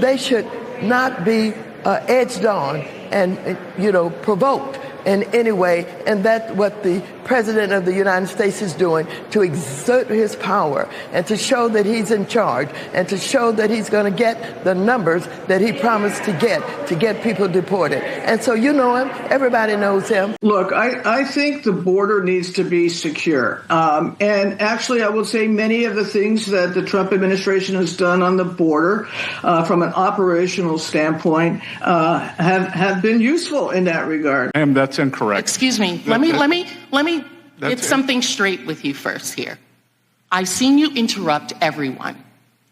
they should not be edged on and, provoked in any way. And that's what the President of the United States is doing, to exert his power and to show that he's in charge and to show that he's going to get the numbers that he promised to get people deported. And so you know him. Everybody knows him. Look, I think the border needs to be secure. And actually, I will say many of the things that the Trump administration has done on the border from an operational standpoint have been useful in that regard. Ma'am, that's incorrect. Excuse me. Let me get something straight with you first here. I've seen you interrupt everyone.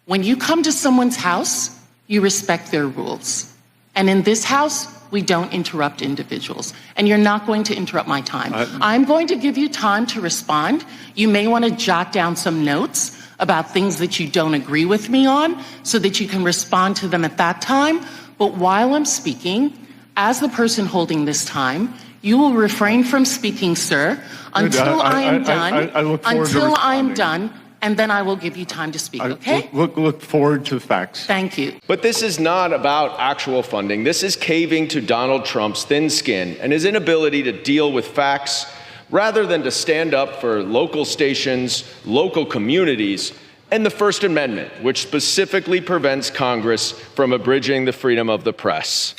When you come to someone's house, you respect their rules. And in this house, we don't interrupt individuals. And you're not going to interrupt my time. I'm going to give you time to respond. You may want to jot down some notes about things that you don't agree with me on so that you can respond to them at that time. But while I'm speaking, as the person holding this time, you will refrain from speaking, sir, until I am done, and then I will give you time to speak, okay? Look forward to the facts. Thank you. But this is not about actual funding. This is caving to Donald Trump's thin skin and his inability to deal with facts rather than to stand up for local stations, local communities, and the First Amendment, which specifically prevents Congress from abridging the freedom of the press.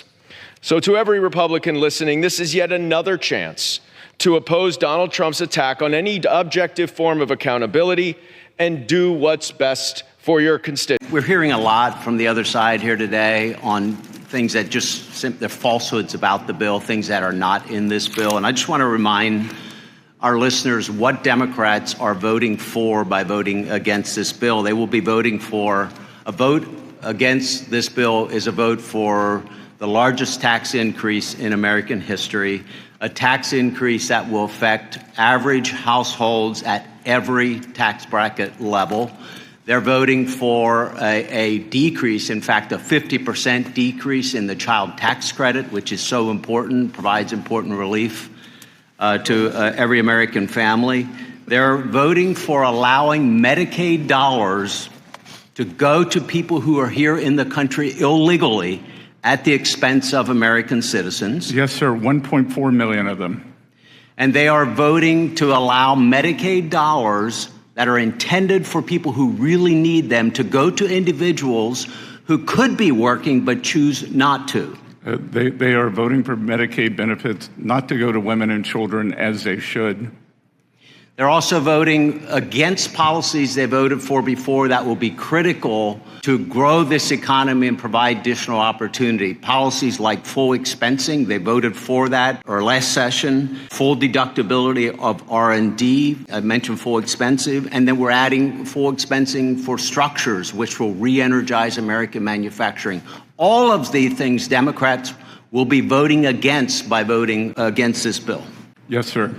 So to every Republican listening, this is yet another chance to oppose Donald Trump's attack on any objective form of accountability and do what's best for your constituents. We're hearing a lot from the other side here today on things that they're falsehoods about the bill, things that are not in this bill. And I just want to remind our listeners what Democrats are voting for by voting against this bill. They will be voting for a vote against this bill is a vote for the largest tax increase in American history, a tax increase that will affect average households at every tax bracket level. They're voting for a decrease, in fact, a 50% decrease in the child tax credit, which is so important, provides important relief to every American family. They're voting for allowing Medicaid dollars to go to people who are here in the country illegally at the expense of American citizens. Yes, sir, 1.4 million of them. And they are voting to allow Medicaid dollars that are intended for people who really need them to go to individuals who could be working but choose not to. They are voting for Medicaid benefits not to go to women and children as they should. They're also voting against policies they voted for before that will be critical to grow this economy and provide additional opportunity. Policies like full expensing, they voted for that or last session. Full deductibility of R&D, I mentioned full expensing, and then we're adding full expensing for structures, which will re-energize American manufacturing. All of the things Democrats will be voting against by voting against this bill. Yes, sir.